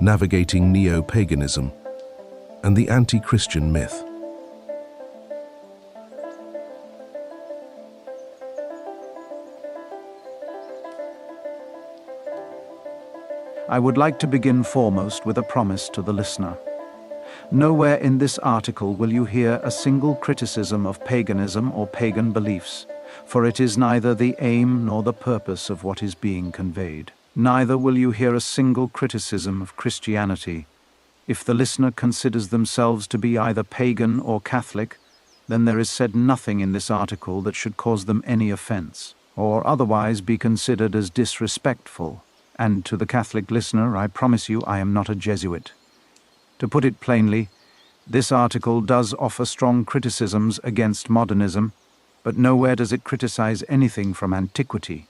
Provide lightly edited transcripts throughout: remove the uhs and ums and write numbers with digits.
navigating neo-paganism, and the anti-Christian myth. I would like to begin foremost with a promise to the listener. Nowhere in this article will you hear a single criticism of paganism or pagan beliefs, for it is neither the aim nor the purpose of what is being conveyed. Neither will you hear a single criticism of Christianity. If the listener considers themselves to be either pagan or Catholic, then there is said nothing in this article that should cause them any offense, or otherwise be considered as disrespectful. And to the Catholic listener, I promise you I am not a Jesuit. To put it plainly, this article does offer strong criticisms against modernism, but nowhere does it criticize anything from antiquity.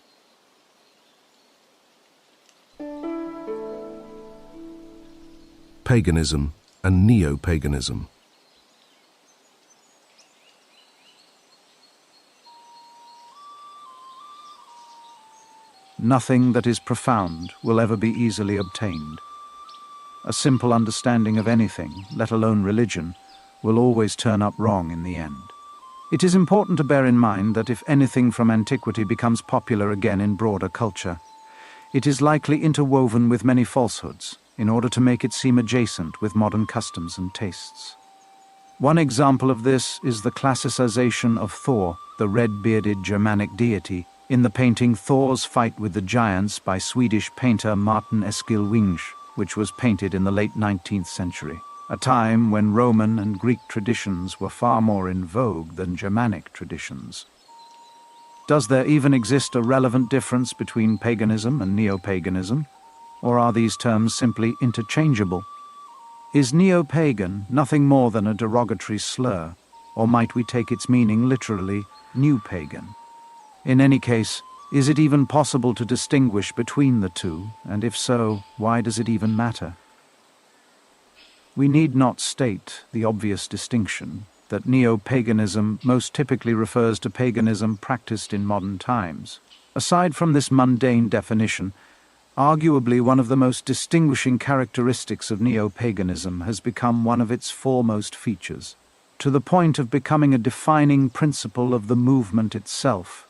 Paganism and neo-paganism. Nothing that is profound will ever be easily obtained. A simple understanding of anything, let alone religion, will always turn up wrong in the end. It is important to bear in mind that if anything from antiquity becomes popular again in broader culture, it is likely interwoven with many falsehoods in order to make it seem adjacent with modern customs and tastes. One example of this is the classicization of Thor, the red-bearded Germanic deity, in the painting Thor's Fight with the Giants by Swedish painter Martin Eskil Winge, which was painted in the late 19th century, a time when Roman and Greek traditions were far more in vogue than Germanic traditions. Does there even exist a relevant difference between paganism and neo-paganism, or are these terms simply interchangeable? Is neo-pagan nothing more than a derogatory slur, or might we take its meaning literally, new pagan? In any case, is it even possible to distinguish between the two, and if so, why does it even matter? We need not state the obvious distinction that neo-paganism most typically refers to paganism practiced in modern times. Aside from this mundane definition, arguably one of the most distinguishing characteristics of neo-paganism has become one of its foremost features, to the point of becoming a defining principle of the movement itself: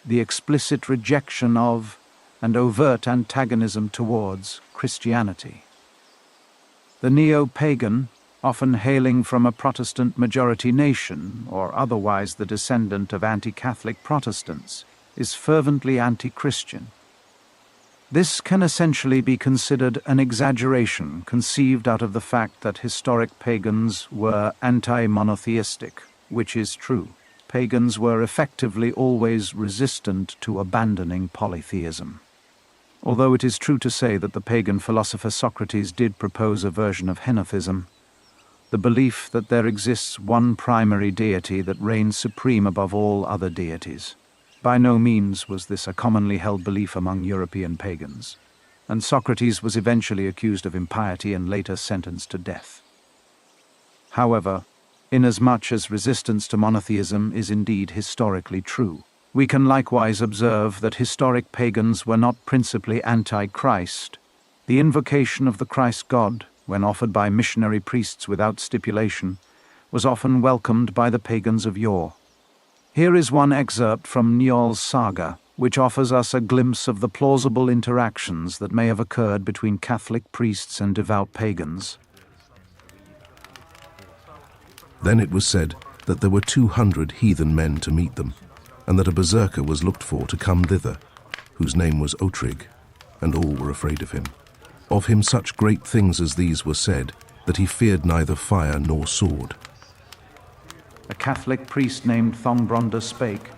the explicit rejection of and overt antagonism towards Christianity. The neo-pagan, often hailing from a Protestant majority nation or otherwise the descendant of anti-Catholic Protestants, is fervently anti-Christian. This can essentially be considered an exaggeration conceived out of the fact that historic pagans were anti-monotheistic, which is true. Pagans were effectively always resistant to abandoning polytheism. Although it is true to say that the pagan philosopher Socrates did propose a version of henothism, the belief that there exists one primary deity that reigns supreme above all other deities. By no means was this a commonly held belief among European pagans, and Socrates was eventually accused of impiety and later sentenced to death. However, inasmuch as resistance to monotheism is indeed historically true, we can likewise observe that historic pagans were not principally anti-Christ. The invocation of the Christ God, when offered by missionary priests without stipulation, was often welcomed by the pagans of yore. Here is one excerpt from Njál's saga, which offers us a glimpse of the plausible interactions that may have occurred between Catholic priests and devout pagans. Then it was said that there were 200 heathen men to meet them, and that a berserker was looked for to come thither, whose name was Otrig, and all were afraid of him. Of him such great things as these were said, that he feared neither fire nor sword. A Catholic priest named Thongbronda spake,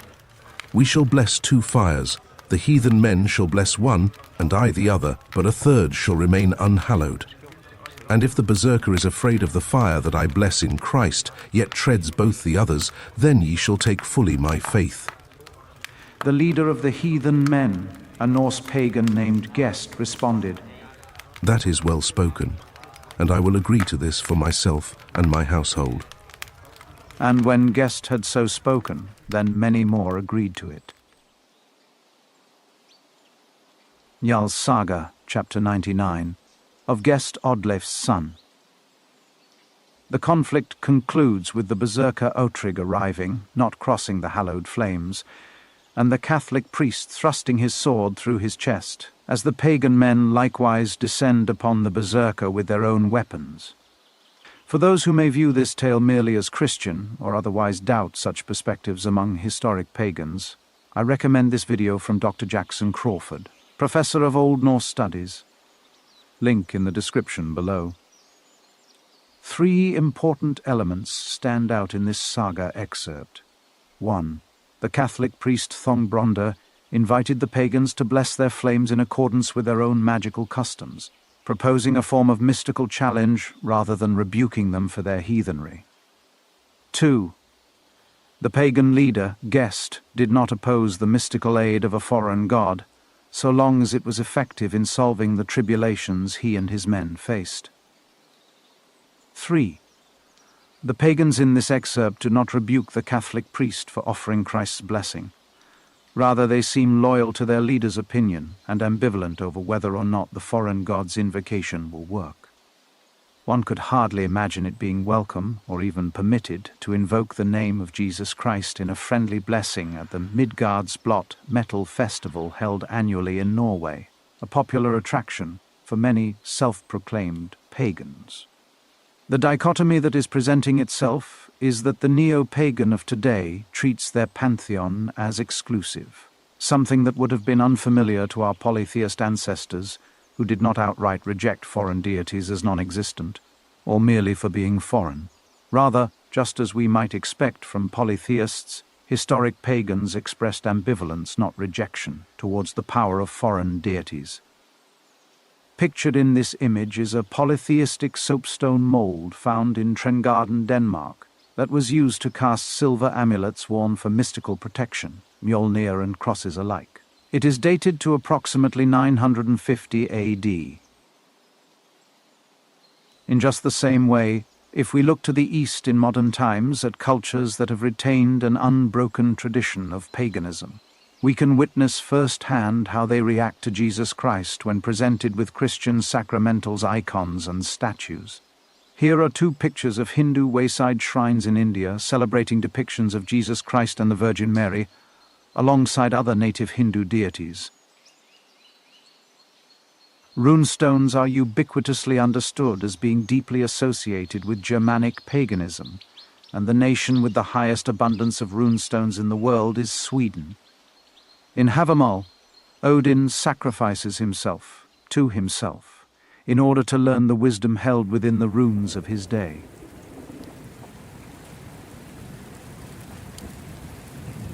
"We shall bless 2 fires, the heathen men shall bless one, and I the other, but a third shall remain unhallowed. And if the berserker is afraid of the fire that I bless in Christ, yet treads both the others, then ye shall take fully my faith." The leader of the heathen men, a Norse pagan named Gest, responded, "That is well spoken, and I will agree to this for myself and my household." And when Gest had so spoken, then many more agreed to it. Njál's Saga, chapter 99. of Gest Odleif's son. The conflict concludes with the berserker Ohtrig arriving, not crossing the hallowed flames, and the Catholic priest thrusting his sword through his chest, as the pagan men likewise descend upon the berserker with their own weapons. For those who may view this tale merely as Christian, or otherwise doubt such perspectives among historic pagans, I recommend this video from Dr. Jackson Crawford, Professor of Old Norse Studies. Link in the description below. 3 important elements stand out in this saga excerpt. 1. The Catholic priest Thongbronda invited the pagans to bless their flames in accordance with their own magical customs, proposing a form of mystical challenge rather than rebuking them for their heathenry. 2. The pagan leader, Gest, did not oppose the mystical aid of a foreign god, so long as it was effective in solving the tribulations he and his men faced. 3. The pagans in this excerpt do not rebuke the Catholic priest for offering Christ's blessing. Rather, they seem loyal to their leader's opinion and ambivalent over whether or not the foreign god's invocation will work. One could hardly imagine it being welcome, or even permitted, to invoke the name of Jesus Christ in a friendly blessing at the Midgardsblot metal festival held annually in Norway, a popular attraction for many self-proclaimed pagans. The dichotomy that is presenting itself is that the neo-pagan of today treats their pantheon as exclusive, something that would have been unfamiliar to our polytheist ancestors who did not outright reject foreign deities as non-existent, or merely for being foreign. Rather, just as we might expect from polytheists, historic pagans expressed ambivalence, not rejection, towards the power of foreign deities. Pictured in this image is a polytheistic soapstone mold found in Trengarden, Denmark, that was used to cast silver amulets worn for mystical protection, Mjolnir and crosses alike. It is dated to approximately 950 AD. In just the same way, if we look to the East in modern times at cultures that have retained an unbroken tradition of paganism, we can witness firsthand how they react to Jesus Christ when presented with Christian sacramentals, icons, and statues. Here are 2 pictures of Hindu wayside shrines in India celebrating depictions of Jesus Christ and the Virgin Mary, alongside other native Hindu deities. Runestones are ubiquitously understood as being deeply associated with Germanic paganism, and the nation with the highest abundance of runestones in the world is Sweden. In Havamal, Odin sacrifices himself to himself in order to learn the wisdom held within the runes of his day.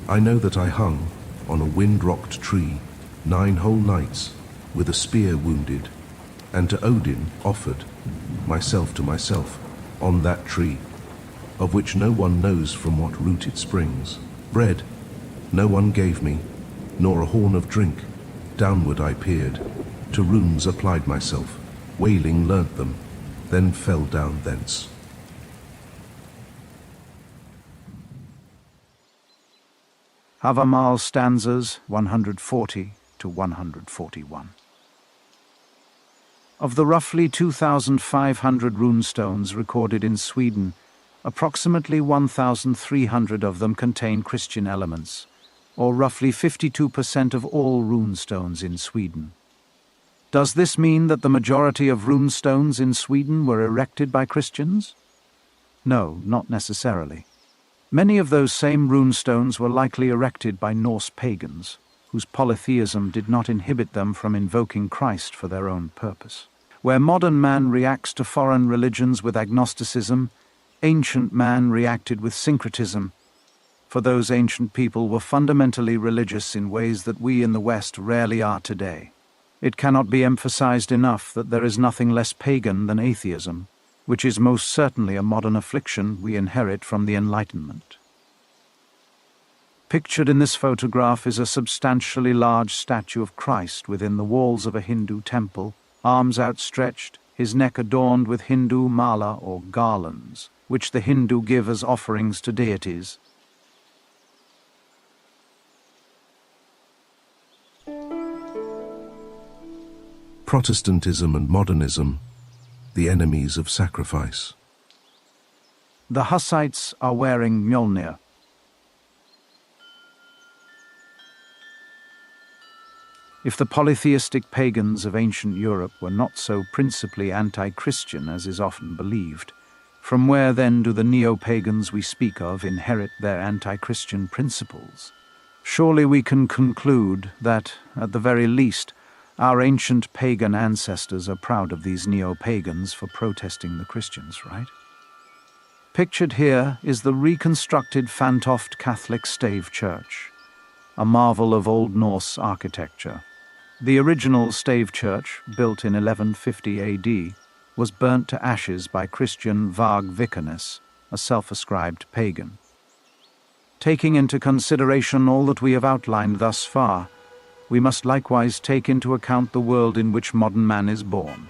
I know that I hung on a wind-rocked tree 9 whole nights, with a spear wounded, and to Odin offered myself to myself on that tree, of which no one knows from what root it springs. Bread no one gave me, nor a horn of drink. Downward I peered, to runes applied myself, wailing learnt them, then fell down thence. Havamal stanzas 140 to 141. Of the roughly 2,500 runestones recorded in Sweden, approximately 1,300 of them contain Christian elements, or roughly 52% of all runestones in Sweden. Does this mean that the majority of runestones in Sweden were erected by Christians? No, not necessarily. Many of those same runestones were likely erected by Norse pagans, whose polytheism did not inhibit them from invoking Christ for their own purpose. Where modern man reacts to foreign religions with agnosticism, ancient man reacted with syncretism, for those ancient people were fundamentally religious in ways that we in the West rarely are today. It cannot be emphasized enough that there is nothing less pagan than atheism, which is most certainly a modern affliction we inherit from the Enlightenment. Pictured in this photograph is a substantially large statue of Christ within the walls of a Hindu temple, arms outstretched, his neck adorned with Hindu mala or garlands, which the Hindu give as offerings to deities. Protestantism and modernism, the enemies of sacrifice. The Hussites are wearing Mjolnir. If the polytheistic pagans of ancient Europe were not so principally anti-Christian as is often believed, from where then do the neo-pagans we speak of inherit their anti-Christian principles? Surely we can conclude that, at the very least, our ancient pagan ancestors are proud of these neo-pagans for protesting the Christians, right? Pictured here is the reconstructed Fantoft Catholic stave church, a marvel of Old Norse architecture. The original stave church, built in 1150 AD, was burnt to ashes by Christian Varg Vikernes, a self-ascribed pagan. Taking into consideration all that we have outlined thus far, we must likewise take into account the world in which modern man is born.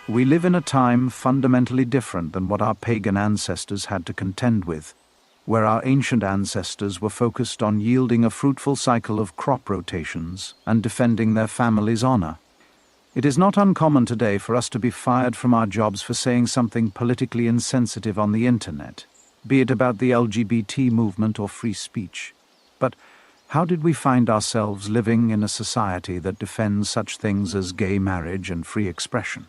We live in a time fundamentally different than what our pagan ancestors had to contend with, where our ancient ancestors were focused on yielding a fruitful cycle of crop rotations and defending their family's honor. It is not uncommon today for us to be fired from our jobs for saying something politically insensitive on the internet, be it about the LGBT movement or free speech. But how did we find ourselves living in a society that defends such things as gay marriage and free expression?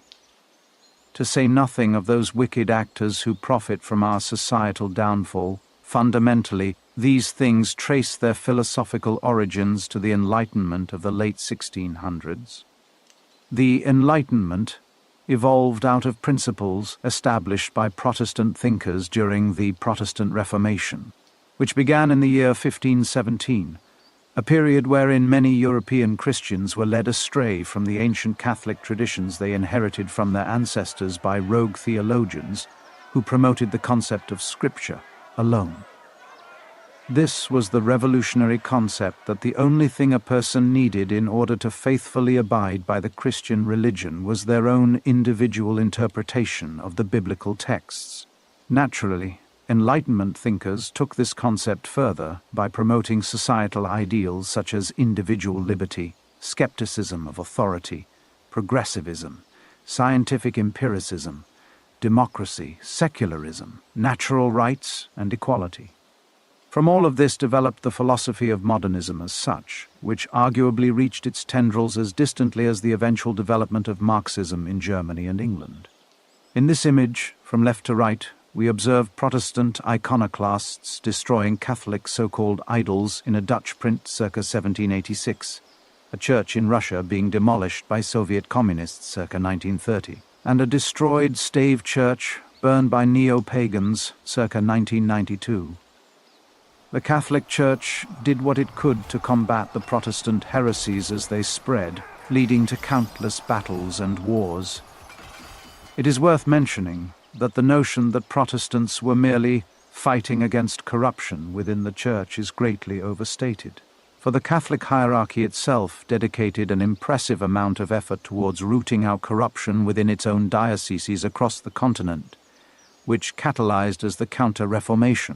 To say nothing of those wicked actors who profit from our societal downfall, fundamentally, these things trace their philosophical origins to the Enlightenment of the late 1600s. The Enlightenment evolved out of principles established by Protestant thinkers during the Protestant Reformation, which began in the year 1517, a period wherein many European Christians were led astray from the ancient Catholic traditions they inherited from their ancestors by rogue theologians who promoted the concept of Scripture alone. This was the revolutionary concept that the only thing a person needed in order to faithfully abide by the Christian religion was their own individual interpretation of the biblical texts. Naturally, Enlightenment thinkers took this concept further by promoting societal ideals such as individual liberty, skepticism of authority, progressivism, scientific empiricism, democracy, secularism, natural rights, and equality. From all of this developed the philosophy of modernism as such, which arguably reached its tendrils as distantly as the eventual development of Marxism in Germany and England. In this image, from left to right, we observe Protestant iconoclasts destroying Catholic so-called idols in a Dutch print circa 1786, a church in Russia being demolished by Soviet communists circa 1930, and a destroyed stave church burned by neo-pagans circa 1992. The Catholic Church did what it could to combat the Protestant heresies as they spread, leading to countless battles and wars. It is worth mentioning that the notion that Protestants were merely fighting against corruption within the Church is greatly overstated, for the Catholic hierarchy itself dedicated an impressive amount of effort towards rooting out corruption within its own dioceses across the continent, which catalyzed as the Counter-Reformation.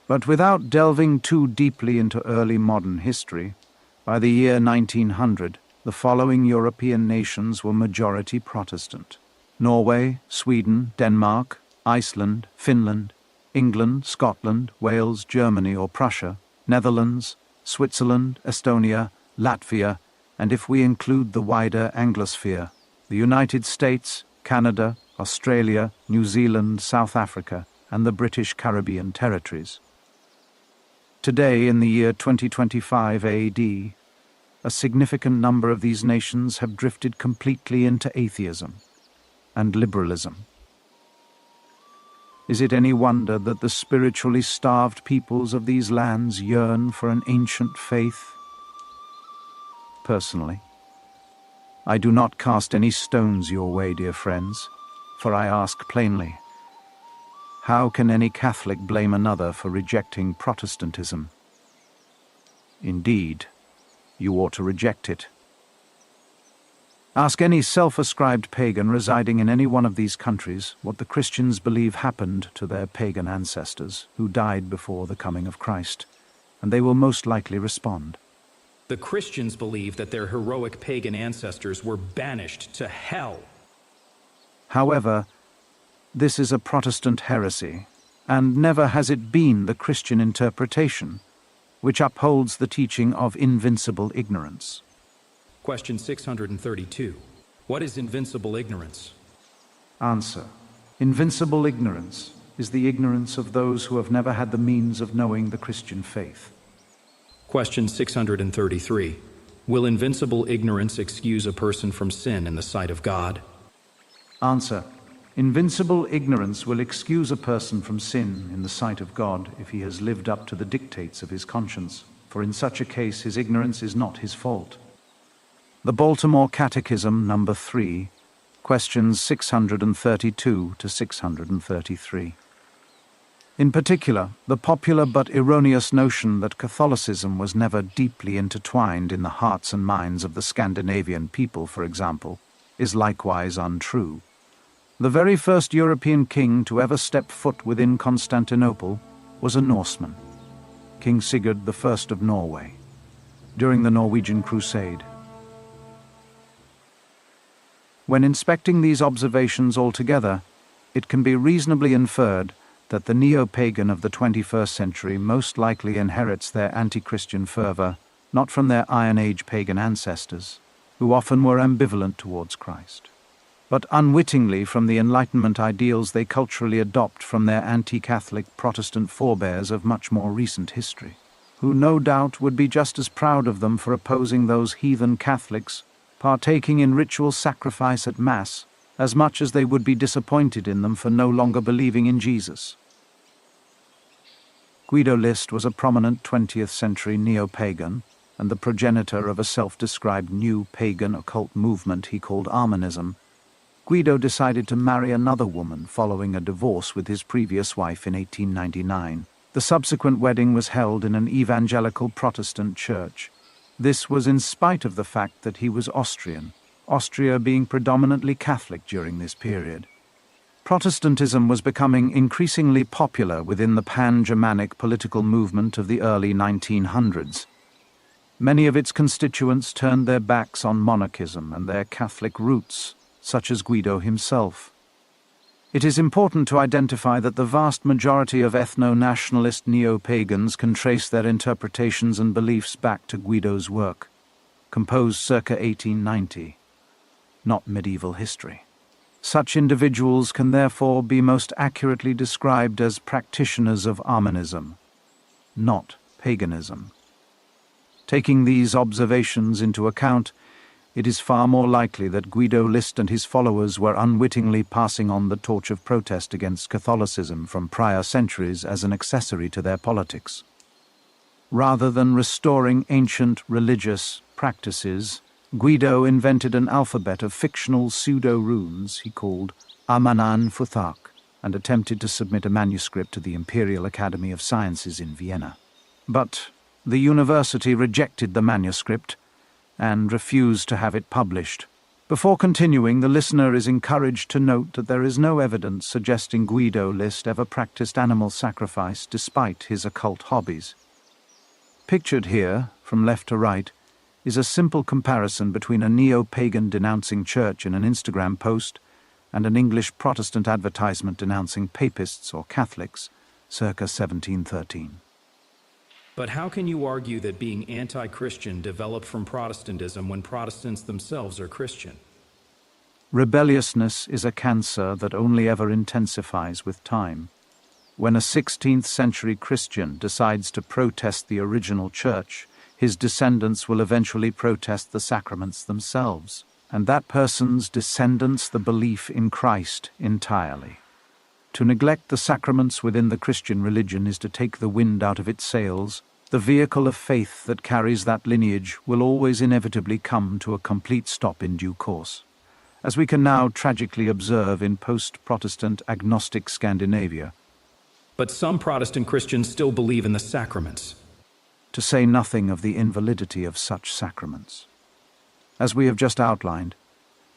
But without delving too deeply into early modern history, by the year 1900, the following European nations were majority Protestant: Norway, Sweden, Denmark, Iceland, Finland, England, Scotland, Wales, Germany or Prussia, Netherlands, Switzerland, Estonia, Latvia, and if we include the wider Anglosphere, the United States, Canada, Australia, New Zealand, South Africa, and the British Caribbean territories. Today, in the year 2025 AD, a significant number of these nations have drifted completely into atheism and liberalism. Is it any wonder that the spiritually starved peoples of these lands yearn for an ancient faith? Personally, I do not cast any stones your way, dear friends, for I ask plainly, how can any Catholic blame another for rejecting Protestantism? Indeed, you ought to reject it. Ask any self-ascribed pagan residing in any one of these countries what the Christians believe happened to their pagan ancestors who died before the coming of Christ, and they will most likely respond. The Christians believe that their heroic pagan ancestors were banished to hell. However, this is a Protestant heresy, and never has it been the Christian interpretation, which upholds the teaching of invincible ignorance. Question 632. What is invincible ignorance? Answer. Invincible ignorance is the ignorance of those who have never had the means of knowing the Christian faith. Question 633. Will invincible ignorance excuse a person from sin in the sight of God? Answer. Invincible ignorance will excuse a person from sin in the sight of God if he has lived up to the dictates of his conscience, for in such a case his ignorance is not his fault. The Baltimore Catechism, number 3, questions 632 to 633. In particular, the popular but erroneous notion that Catholicism was never deeply intertwined in the hearts and minds of the Scandinavian people, for example, is likewise untrue. The very first European king to ever step foot within Constantinople was a Norseman, King Sigurd I of Norway, during the Norwegian Crusade. When inspecting these observations altogether, it can be reasonably inferred that the neo-pagan of the 21st century most likely inherits their anti-Christian fervor not from their Iron Age pagan ancestors, who often were ambivalent towards Christ, but unwittingly from the Enlightenment ideals they culturally adopt from their anti-Catholic Protestant forebears of much more recent history, who no doubt would be just as proud of them for opposing those heathen Catholics partaking in ritual sacrifice at Mass, as much as they would be disappointed in them for no longer believing in Jesus. Guido List was a prominent 20th century neo-pagan and the progenitor of a self-described new pagan occult movement he called Armanism. Guido decided to marry another woman following a divorce with his previous wife in 1899. The subsequent wedding was held in an evangelical Protestant church. This was in spite of the fact that he was Austrian, Austria being predominantly Catholic during this period. Protestantism was becoming increasingly popular within the pan-Germanic political movement of the early 1900s. Many of its constituents turned their backs on monarchism and their Catholic roots, such as Guido himself. It is important to identify that the vast majority of ethno-nationalist neo-pagans can trace their interpretations and beliefs back to Guido's work, composed circa 1890, not medieval history. Such individuals can therefore be most accurately described as practitioners of Armanism, not paganism. Taking these observations into account, it is far more likely that Guido List and his followers were unwittingly passing on the torch of protest against Catholicism from prior centuries as an accessory to their politics. Rather than restoring ancient religious practices, Guido invented an alphabet of fictional pseudo-runes he called Amanan Futhak and attempted to submit a manuscript to the Imperial Academy of Sciences in Vienna. But the university rejected the manuscript and refused to have it published. Before continuing, the listener is encouraged to note that there is no evidence suggesting Guido List ever practiced animal sacrifice despite his occult hobbies. Pictured here, from left to right, is a simple comparison between a neo-pagan denouncing church in an Instagram post and an English Protestant advertisement denouncing papists or Catholics, circa 1713. But how can you argue that being anti-Christian developed from Protestantism when Protestants themselves are Christian? Rebelliousness is a cancer that only ever intensifies with time. When a 16th century Christian decides to protest the original church, his descendants will eventually protest the sacraments themselves, and that person's descendants the belief in Christ entirely. To neglect the sacraments within the Christian religion is to take the wind out of its sails. The vehicle of faith that carries that lineage will always inevitably come to a complete stop in due course, as we can now tragically observe in post-Protestant agnostic Scandinavia. But some Protestant Christians still believe in the sacraments, to say nothing of the invalidity of such sacraments. As we have just outlined,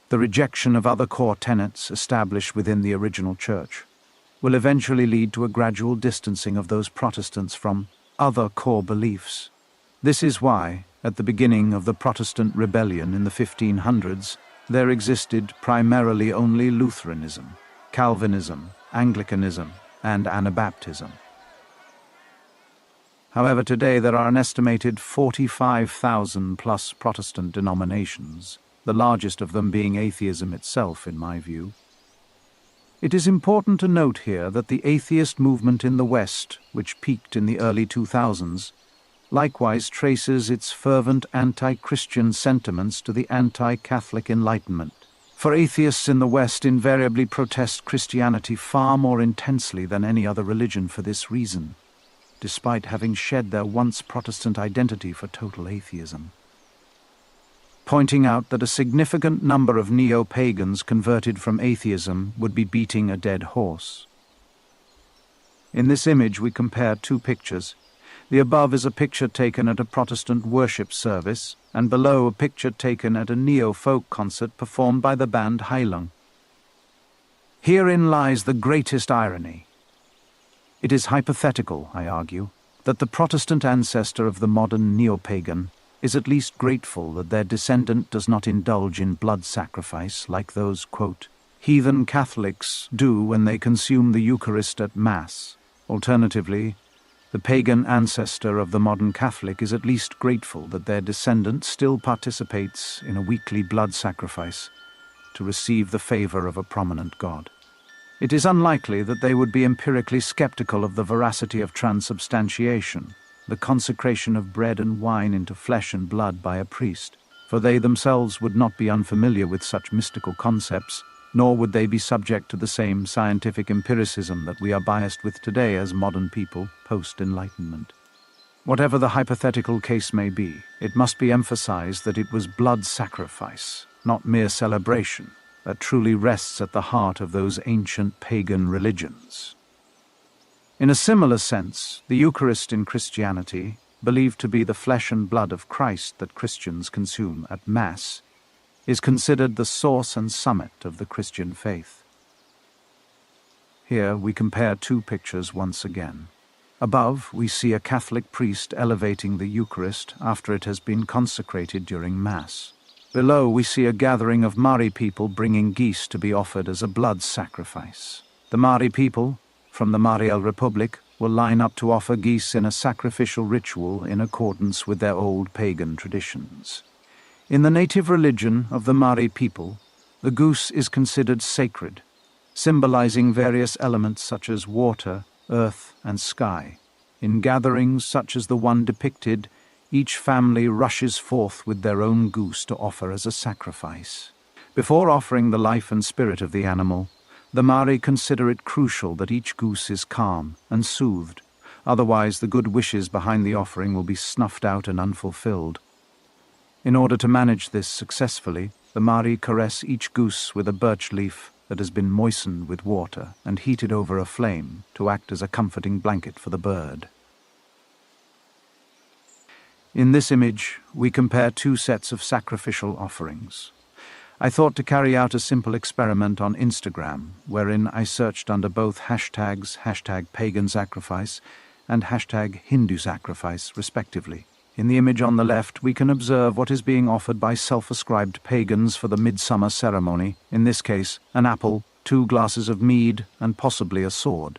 the rejection of other core tenets established within the original church will eventually lead to a gradual distancing of those Protestants from other core beliefs. This is why, At the beginning of the Protestant rebellion in the 1500s, there existed primarily only Lutheranism, Calvinism, Anglicanism, and Anabaptism. However, today there are an estimated 45,000 plus Protestant denominations, the largest of them being atheism itself, in my view. It is important to note here that the atheist movement in the West, which peaked in the early 2000s, likewise traces its fervent anti-Christian sentiments to the anti-Catholic Enlightenment. For atheists in the West invariably protest Christianity far more intensely than any other religion for this reason, despite having shed their once Protestant identity for total atheism, pointing out that a significant number of neo-pagans converted from atheism would be beating a dead horse. In this image we compare two pictures. The above is a picture taken at a Protestant worship service, and below a picture taken at a neo-folk concert performed by the band Heilung. Herein lies the greatest irony. It is hypothetical, I argue, that the Protestant ancestor of the modern neo-pagan is at least grateful that their descendant does not indulge in blood sacrifice like those, quote, heathen Catholics do when they consume the Eucharist at Mass. Alternatively, the pagan ancestor of the modern Catholic is at least grateful that their descendant still participates in a weekly blood sacrifice to receive the favor of a prominent god. It is unlikely that they would be empirically skeptical of the veracity of transubstantiation, the consecration of bread and wine into flesh and blood by a priest, for they themselves would not be unfamiliar with such mystical concepts, nor would they be subject to the same scientific empiricism that we are biased with today as modern people post-Enlightenment. Whatever the hypothetical case may be, it must be emphasized that it was blood sacrifice, not mere celebration, that truly rests at the heart of those ancient pagan religions. In a similar sense, the Eucharist in Christianity, believed to be the flesh and blood of Christ that Christians consume at Mass, is considered the source and summit of the Christian faith. Here we compare two pictures once again. Above, we see a Catholic priest elevating the Eucharist after it has been consecrated during Mass. Below, we see a gathering of Mari people bringing geese to be offered as a blood sacrifice. The Mari people, from the Mariel Republic, will line up to offer geese in a sacrificial ritual in accordance with their old pagan traditions. In the native religion of the Mari people, the goose is considered sacred, symbolizing various elements such as water, earth, and sky. In gatherings such as the one depicted, each family rushes forth with their own goose to offer as a sacrifice. Before offering the life and spirit of the animal, the Mari consider it crucial that each goose is calm and soothed, otherwise the good wishes behind the offering will be snuffed out and unfulfilled. In order to manage this successfully, the Mari caress each goose with a birch leaf that has been moistened with water and heated over a flame to act as a comforting blanket for the bird. In this image, we compare two sets of sacrificial offerings. I thought to carry out a simple experiment on Instagram, wherein I searched under both hashtags #pagansacrifice and #Hindu-sacrifice, respectively. In the image on the left, we can observe what is being offered by self-ascribed pagans for the midsummer ceremony, in this case, an apple, 2 glasses of mead, and possibly a sword.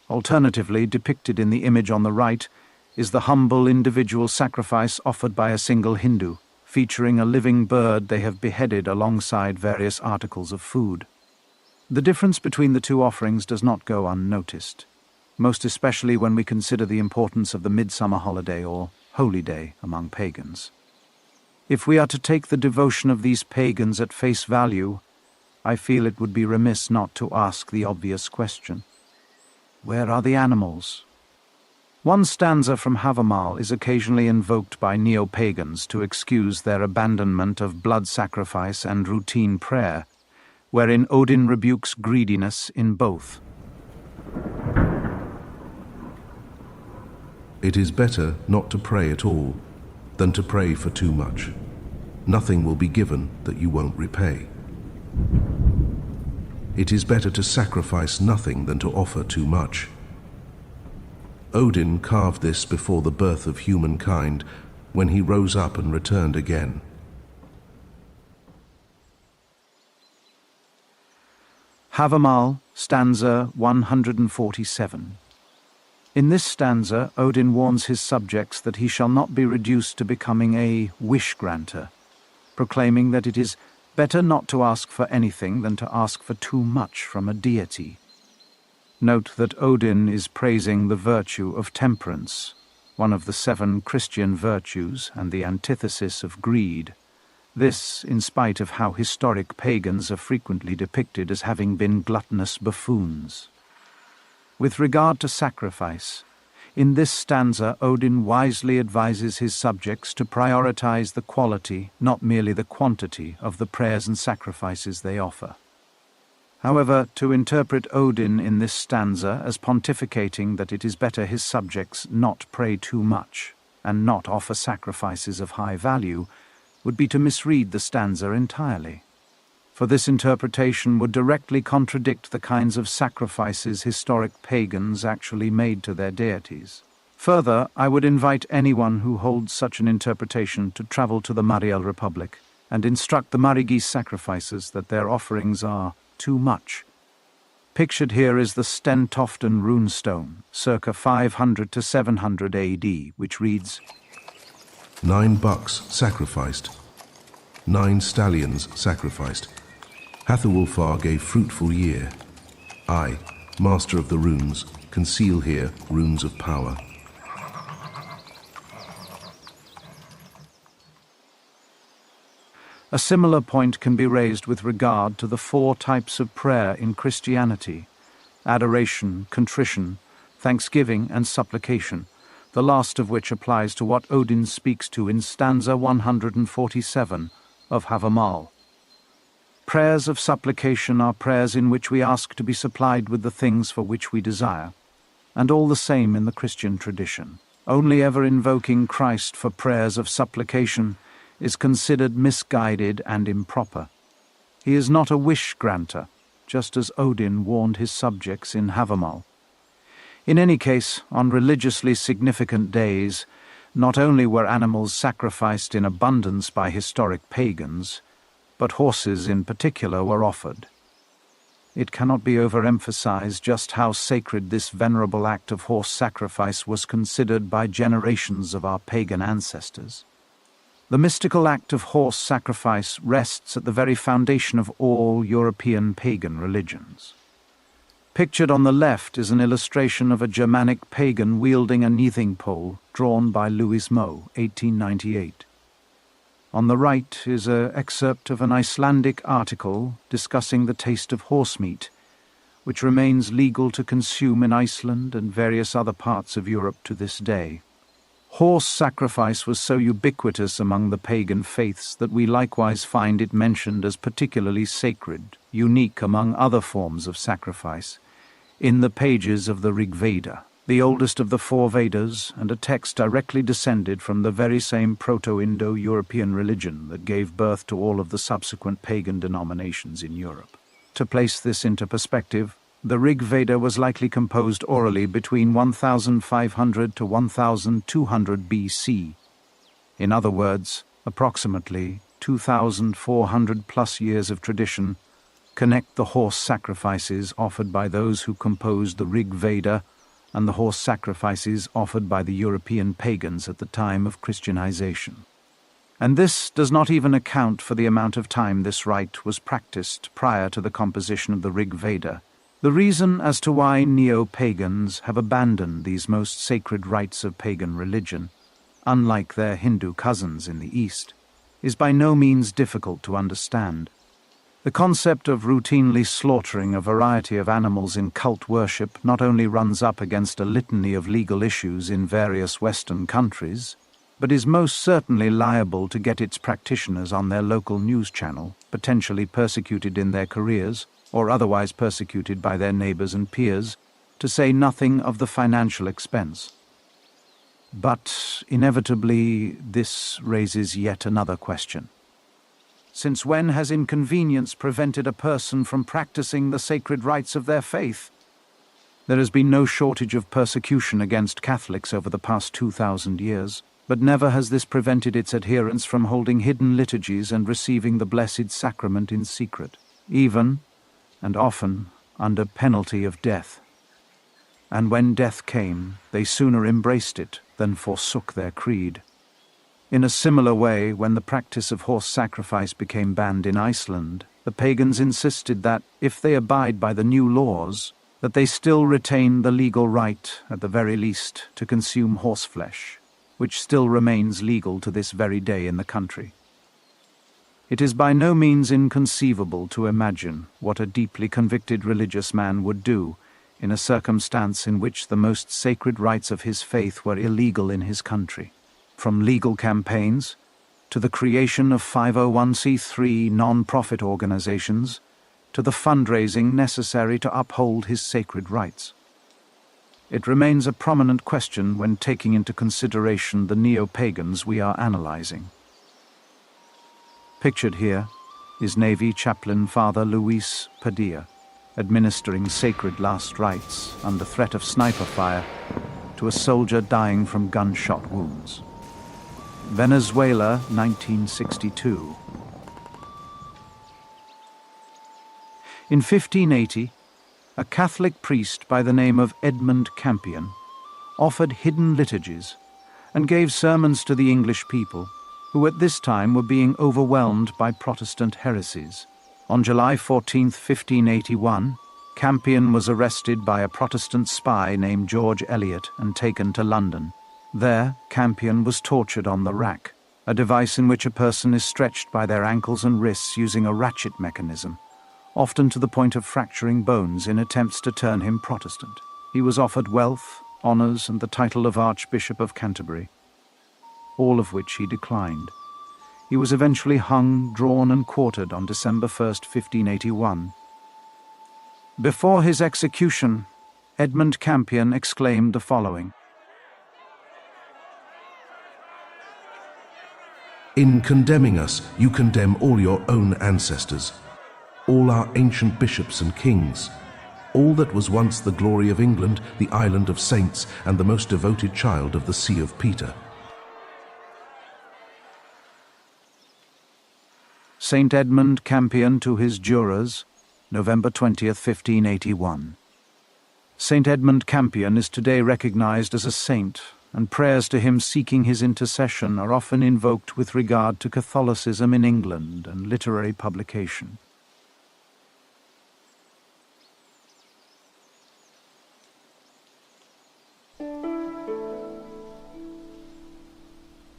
Alternatively, depicted in the image on the right, is the humble individual sacrifice offered by a single Hindu, featuring a living bird they have beheaded alongside various articles of food. The difference between the two offerings does not go unnoticed, most especially when we consider the importance of the midsummer holiday or holy day among pagans. If we are to take the devotion of these pagans at face value, I feel it would be remiss not to ask the obvious question: where are the animals? One stanza from Havamal is occasionally invoked by neo-pagans to excuse their abandonment of blood sacrifice and routine prayer, wherein Odin rebukes greediness in both. It is better not to pray at all than to pray for too much. Nothing will be given that you won't repay. It is better to sacrifice nothing than to offer too much. Odin carved this before the birth of humankind when he rose up and returned again. Havamal, stanza 147. In this stanza, Odin warns his subjects that he shall not be reduced to becoming a wish-granter, proclaiming that it is better not to ask for anything than to ask for too much from a deity. Note that Odin is praising the virtue of temperance, one of the 7 Christian virtues and the antithesis of greed. This, in spite of how historic pagans are frequently depicted as having been gluttonous buffoons. With regard to sacrifice, in this stanza Odin wisely advises his subjects to prioritize the quality, not merely the quantity, of the prayers and sacrifices they offer. However, to interpret Odin in this stanza as pontificating that it is better his subjects not pray too much and not offer sacrifices of high value would be to misread the stanza entirely, for this interpretation would directly contradict the kinds of sacrifices historic pagans actually made to their deities. Further, I would invite anyone who holds such an interpretation to travel to the Mariel Republic and instruct the Marigis sacrificers that their offerings are too much. Pictured here is the Stentoften runestone, circa 500 to 700 AD, which reads, 9 bucks sacrificed, 9 stallions sacrificed. Hathawulfar gave fruitful year. I, master of the runes, conceal here runes of power. A similar point can be raised with regard to the 4 types of prayer in Christianity: adoration, contrition, thanksgiving, and supplication, the last of which applies to what Odin speaks to in stanza 147 of Havamal. Prayers of supplication are prayers in which we ask to be supplied with the things for which we desire, and all the same in the Christian tradition. Only ever invoking Christ for prayers of supplication is considered misguided and improper. He is not a wish-granter, just as Odin warned his subjects in Havamal. In any case, on religiously significant days, not only were animals sacrificed in abundance by historic pagans, but horses in particular were offered. It cannot be overemphasized just how sacred this venerable act of horse sacrifice was considered by generations of our pagan ancestors. The mystical act of horse sacrifice rests at the very foundation of all European pagan religions. Pictured on the left is an illustration of a Germanic pagan wielding a kneading pole drawn by Louis Moe, 1898. On the right is an excerpt of an Icelandic article discussing the taste of horse meat, which remains legal to consume in Iceland and various other parts of Europe to this day. Horse sacrifice was so ubiquitous among the pagan faiths that we likewise find it mentioned as particularly sacred, unique among other forms of sacrifice, in the pages of the Rig Veda, the oldest of the 4 Vedas, and a text directly descended from the very same Proto-Indo-European religion that gave birth to all of the subsequent pagan denominations in Europe. To place this into perspective, the Rig Veda was likely composed orally between 1500 to 1200 BC. In other words, approximately 2,400 plus years of tradition connect the horse sacrifices offered by those who composed the Rig Veda and the horse sacrifices offered by the European pagans at the time of Christianization. And this does not even account for the amount of time this rite was practiced prior to the composition of the Rig Veda. The reason as to why neo-pagans have abandoned these most sacred rites of pagan religion, unlike their Hindu cousins in the East, is by no means difficult to understand. The concept of routinely slaughtering a variety of animals in cult worship not only runs up against a litany of legal issues in various Western countries, but is most certainly liable to get its practitioners on their local news channel, potentially persecuted in their careers, or otherwise persecuted by their neighbors and peers, to say nothing of the financial expense. But, inevitably, this raises yet another question. Since when has inconvenience prevented a person from practicing the sacred rites of their faith? There has been no shortage of persecution against Catholics over the past 2,000 years. But never has this prevented its adherents from holding hidden liturgies and receiving the Blessed Sacrament in secret, even, and often, under penalty of death. And when death came, they sooner embraced it than forsook their creed. In a similar way, when the practice of horse sacrifice became banned in Iceland, the pagans insisted that, if they abide by the new laws, that they still retain the legal right, at the very least, to consume horseflesh, which still remains legal to this very day in the country. It is by no means inconceivable to imagine what a deeply convicted religious man would do in a circumstance in which the most sacred rites of his faith were illegal in his country, from legal campaigns to the creation of 501c3 non-profit organizations to the fundraising necessary to uphold his sacred rites. It remains a prominent question when taking into consideration the neo-pagans we are analyzing. Pictured here is Navy Chaplain Father Luis Padilla, administering sacred last rites under threat of sniper fire to a soldier dying from gunshot wounds. Venezuela, 1962. In 1580, a Catholic priest by the name of Edmund Campion offered hidden liturgies and gave sermons to the English people, who at this time were being overwhelmed by Protestant heresies. On July 14, 1581, Campion was arrested by a Protestant spy named George Eliot and taken to London. There, Campion was tortured on the rack, a device in which a person is stretched by their ankles and wrists using a ratchet mechanism, often to the point of fracturing bones in attempts to turn him Protestant. He was offered wealth, honours, and the title of Archbishop of Canterbury, all of which he declined. He was eventually hung, drawn, and quartered on December 1, 1581. Before his execution, Edmund Campion exclaimed the following: "In condemning us, you condemn all your own ancestors, all our ancient bishops and kings, all that was once the glory of England, the island of saints, and the most devoted child of the See of Peter." St. Edmund Campion to his jurors, November 20th, 1581. St. Edmund Campion is today recognized as a saint, and prayers to him seeking his intercession are often invoked with regard to Catholicism in England and literary publication.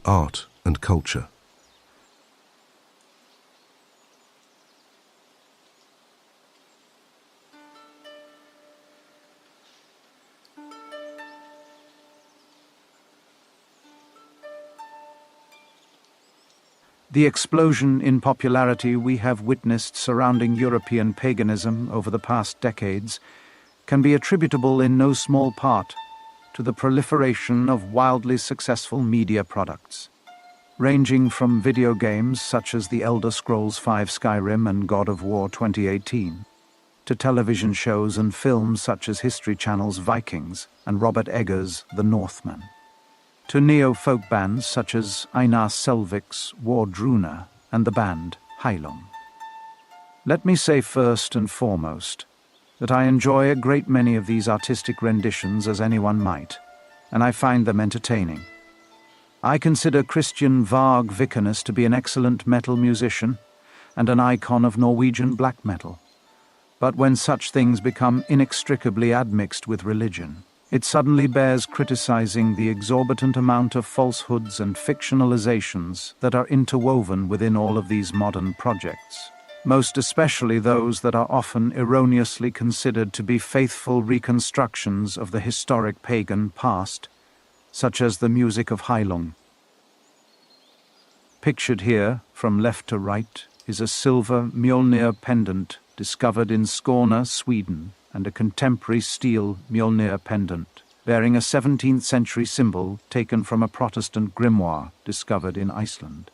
Art and culture. The explosion in popularity we have witnessed surrounding European paganism over the past decades can be attributable in no small part to the proliferation of wildly successful media products, ranging from video games such as The Elder Scrolls V Skyrim and God of War 2018, to television shows and films such as History Channel's Vikings and Robert Eggers' The Northman, to neo-folk bands such as Einar Selvik's Wardruna and the band Heilung. Let me say first and foremost that I enjoy a great many of these artistic renditions as anyone might, and I find them entertaining. I consider Christian Varg Vikernes to be an excellent metal musician and an icon of Norwegian black metal. But when such things become inextricably admixed with religion, it suddenly bears criticizing the exorbitant amount of falsehoods and fictionalizations that are interwoven within all of these modern projects, most especially those that are often erroneously considered to be faithful reconstructions of the historic pagan past, such as the music of Heilung. Pictured here, from left to right, is a silver Mjolnir pendant discovered in Skåne, Sweden, and a contemporary steel Mjolnir pendant, bearing a 17th century symbol taken from a Protestant grimoire discovered in Iceland.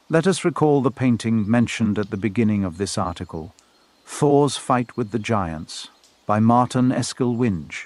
Let us recall the painting mentioned at the beginning of this article, Thor's Fight with the Giants, by Martin Eskil Winge,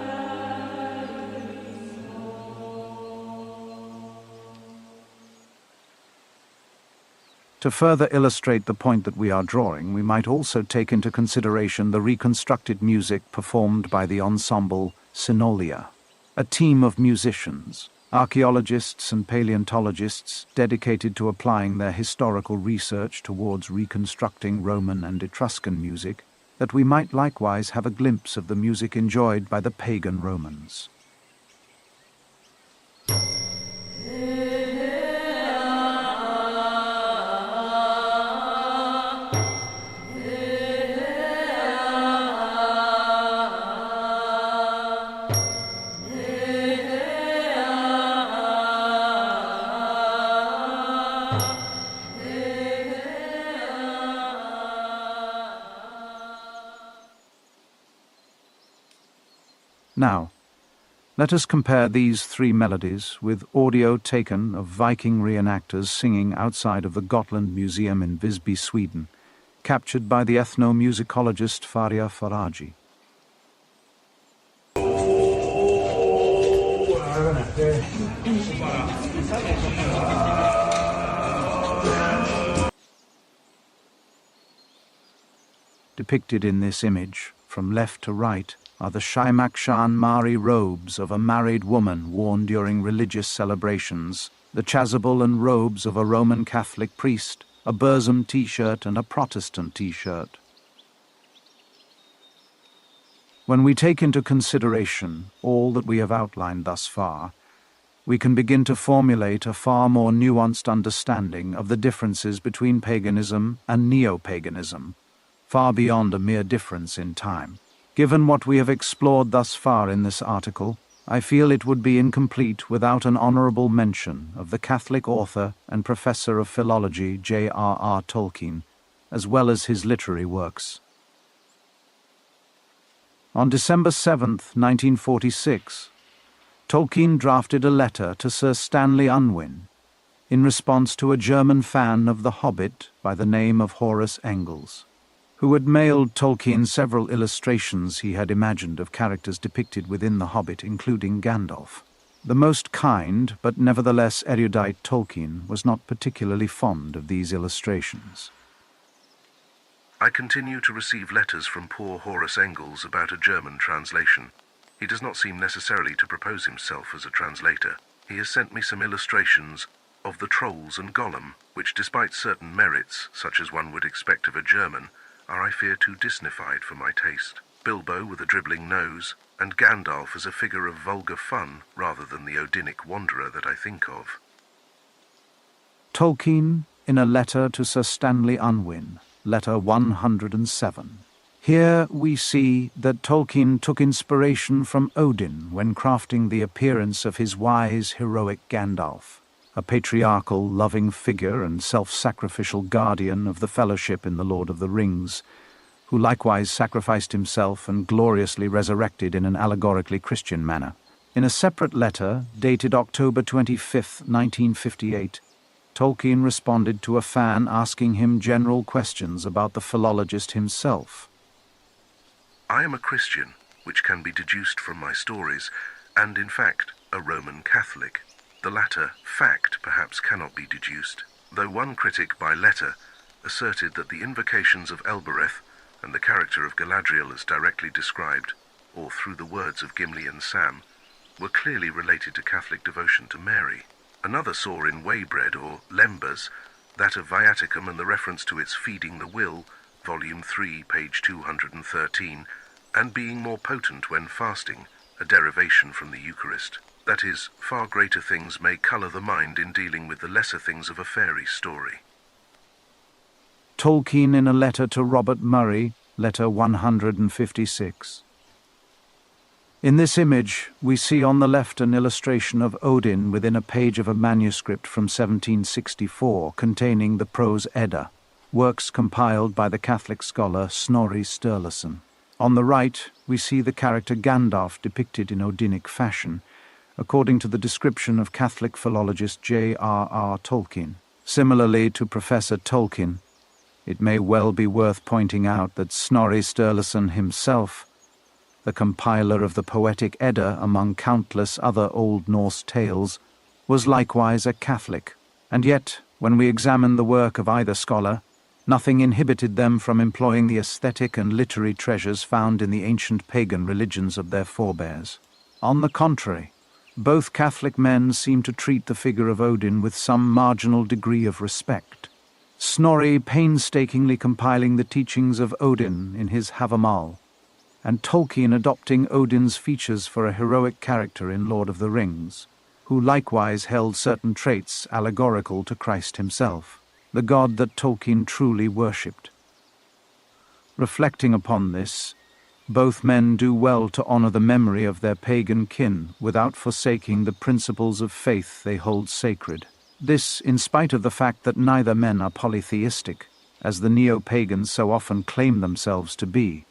To further illustrate the point that we are drawing, we might also take into consideration the reconstructed music performed by the ensemble Synaulia, a team of musicians, archaeologists and paleontologists dedicated to applying their historical research towards reconstructing Roman and Etruscan music, that we might likewise have a glimpse of the music enjoyed by the pagan Romans. Now, let us compare these three melodies with audio taken of Viking reenactors singing outside of the Gotland Museum in Visby, Sweden, captured by the ethnomusicologist Faria Faragi. Depicted in this image, from left to right, are the Shaimakshan Mari robes of a married woman worn during religious celebrations, the chasuble and robes of a Roman Catholic priest, a Burzum t-shirt and a Protestant t-shirt. When we take into consideration all that we have outlined thus far, we can begin to formulate a far more nuanced understanding of the differences between paganism and neo-paganism, far beyond a mere difference in time. Given what we have explored thus far in this article, I feel it would be incomplete without an honorable mention of the Catholic author and professor of philology J.R.R. Tolkien, as well as his literary works. On December 7, 1946, Tolkien drafted a letter to Sir Stanley Unwin in response to a German fan of The Hobbit by the name of Horace Engels, who had mailed Tolkien several illustrations he had imagined of characters depicted within The Hobbit, including Gandalf. The most kind, but nevertheless erudite Tolkien was not particularly fond of these illustrations. I continue to receive letters from poor Horace Engels about a German translation. He does not seem necessarily to propose himself as a translator. He has sent me some illustrations of the trolls and Gollum, which, despite certain merits, such as one would expect of a German, are, I fear, too Disneyfied for my taste. Bilbo with a dribbling nose, and Gandalf as a figure of vulgar fun rather than the Odinic wanderer that I think of. Tolkien in a letter to Sir Stanley Unwin, letter 107. Here we see that Tolkien took inspiration from Odin when crafting the appearance of his wise, heroic Gandalf, a patriarchal, loving figure and self-sacrificial guardian of the Fellowship in the Lord of the Rings, who likewise sacrificed himself and gloriously resurrected in an allegorically Christian manner. In a separate letter, dated October 25, 1958, Tolkien responded to a fan asking him general questions about the philologist himself. I am a Christian, which can be deduced from my stories, and in fact, a Roman Catholic. The latter, fact, perhaps cannot be deduced, though one critic by letter asserted that the invocations of Elbereth and the character of Galadriel as directly described, or through the words of Gimli and Sam, were clearly related to Catholic devotion to Mary. Another saw in Waybread or Lembas that of Viaticum and the reference to its feeding the will, volume 3, page 213, and being more potent when fasting, a derivation from the Eucharist. That is, far greater things may colour the mind in dealing with the lesser things of a fairy story. Tolkien in a letter to Robert Murray, letter 156. In this image, we see on the left an illustration of Odin within a page of a manuscript from 1764 containing the prose Edda, works compiled by the Catholic scholar Snorri Sturluson. On the right, we see the character Gandalf depicted in Odinic fashion, according to the description of Catholic philologist J.R.R. Tolkien. Similarly to Professor Tolkien, it may well be worth pointing out that Snorri Sturluson himself, the compiler of the poetic Edda among countless other Old Norse tales, was likewise a Catholic, and yet When we examine the work of either scholar, nothing inhibited them from employing the aesthetic and literary treasures found in the ancient pagan religions of their forebears. On the contrary, both Catholic men seem to treat the figure of Odin with some marginal degree of respect. Snorri painstakingly compiling the teachings of Odin in his Havamal, and Tolkien adopting Odin's features for a heroic character in Lord of the Rings, who likewise held certain traits allegorical to Christ himself, the god that Tolkien truly worshipped. Reflecting upon this, both men do well to honor the memory of their pagan kin without forsaking the principles of faith they hold sacred. This in spite of the fact that neither men are polytheistic, as the neo-pagans so often claim themselves to be.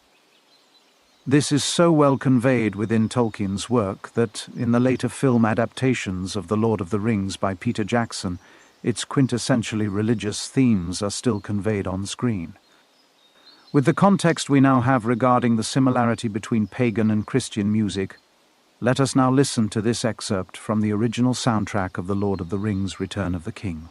This is so well conveyed within Tolkien's work that, in the later film adaptations of The Lord of the Rings by Peter Jackson, its quintessentially religious themes are still conveyed on screen. With the context we now have regarding the similarity between pagan and Christian music, let us now listen to this excerpt from the original soundtrack of The Lord of the Rings: Return of the King.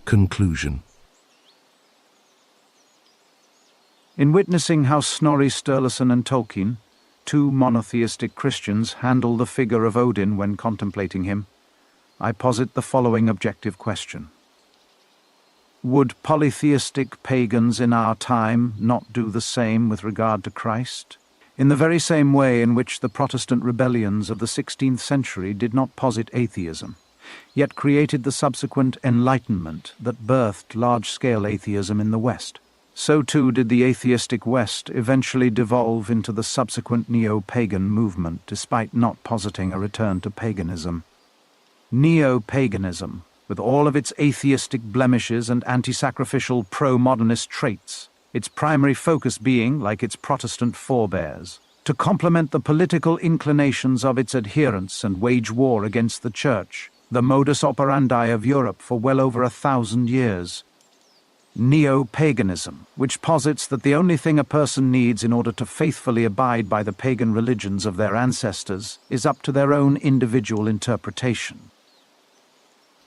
Conclusion. In witnessing how Snorri Sturluson and Tolkien, two monotheistic Christians, handle the figure of Odin when contemplating him, I posit the following objective question. Would polytheistic pagans in our time not do the same with regard to Christ? In the very same way in which the Protestant rebellions of the 16th century did not posit atheism, yet created the subsequent Enlightenment that birthed large-scale atheism in the West. So too did the atheistic West eventually devolve into the subsequent neo-pagan movement, despite not positing a return to paganism. Neo-paganism, with all of its atheistic blemishes and anti-sacrificial pro-modernist traits, its primary focus being, like its Protestant forebears, to complement the political inclinations of its adherents and wage war against the Church, the modus operandi of Europe for well over 1,000 years. Neo-paganism, which posits that the only thing a person needs in order to faithfully abide by the pagan religions of their ancestors is up to their own individual interpretation.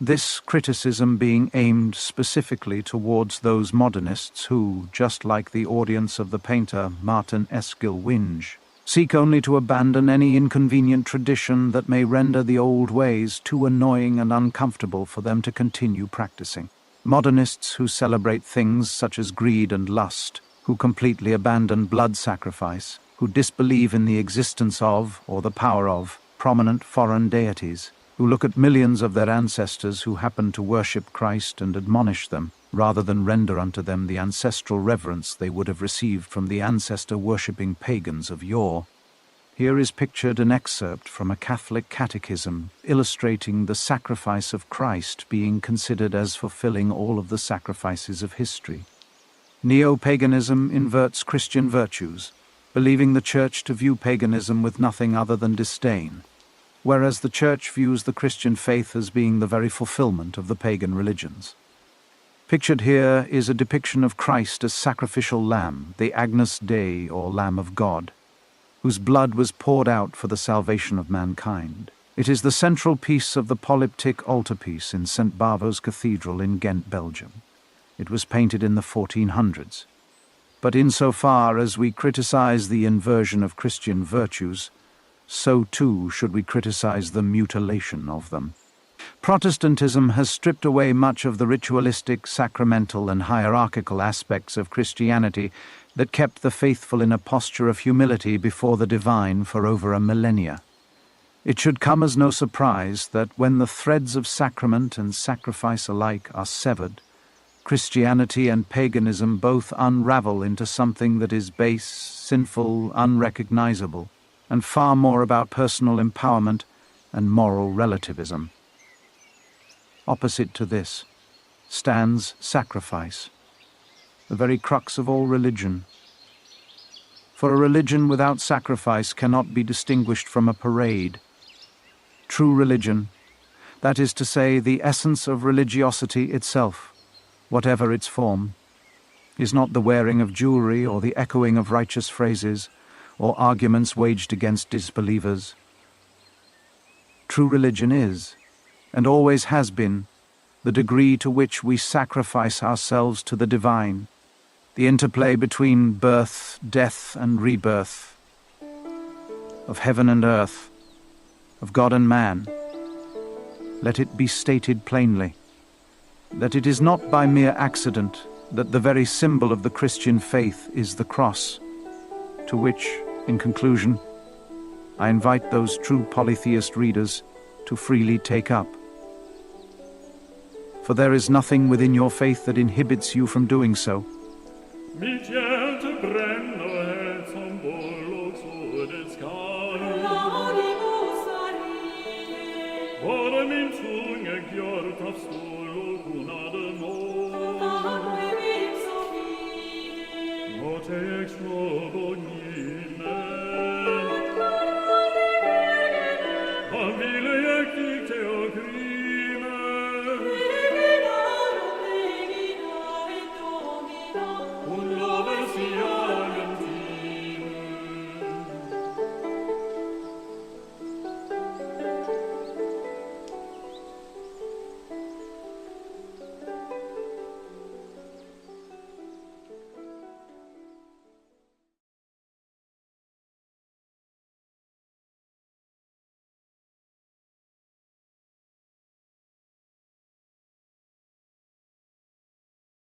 This criticism being aimed specifically towards those modernists who, just like the audience of the painter Martin Eskil Winge, seek only to abandon any inconvenient tradition that may render the old ways too annoying and uncomfortable for them to continue practicing. Modernists who celebrate things such as greed and lust, who completely abandon blood sacrifice, who disbelieve in the existence of, or the power of, prominent foreign deities, who look at millions of their ancestors who happen to worship Christ and admonish them, rather than render unto them the ancestral reverence they would have received from the ancestor-worshipping pagans of yore. Here is pictured an excerpt from a Catholic catechism illustrating the sacrifice of Christ being considered as fulfilling all of the sacrifices of history. Neo-paganism inverts Christian virtues, believing the Church to view paganism with nothing other than disdain, whereas the Church views the Christian faith as being the very fulfillment of the pagan religions. Pictured here is a depiction of Christ as sacrificial lamb, the Agnus Dei, or Lamb of God, whose blood was poured out for the salvation of mankind. It is the central piece of the polyptych altarpiece in St. Bavo's Cathedral in Ghent, Belgium. It was painted in the 1400s. But insofar as we criticize the inversion of Christian virtues, so too should we criticize the mutilation of them. Protestantism has stripped away much of the ritualistic, sacramental, and hierarchical aspects of Christianity that kept the faithful in a posture of humility before the divine for over a millennia. It should come as no surprise that when the threads of sacrament and sacrifice alike are severed, Christianity and paganism both unravel into something that is base, sinful, unrecognizable, and far more about personal empowerment and moral relativism. Opposite to this stands sacrifice, the very crux of all religion. For a religion without sacrifice cannot be distinguished from a parade. True religion, that is to say, the essence of religiosity itself, whatever its form, is not the wearing of jewelry or the echoing of righteous phrases or arguments waged against disbelievers. True religion is, and always has been, the degree to which we sacrifice ourselves to the divine, the interplay between birth, death, and rebirth, of heaven and earth, of God and man. Let it be stated plainly that it is not by mere accident that the very symbol of the Christian faith is the cross, to which, in conclusion, I invite those true polytheist readers to freely take up. For there is nothing within your faith that inhibits you from doing so. Ex novo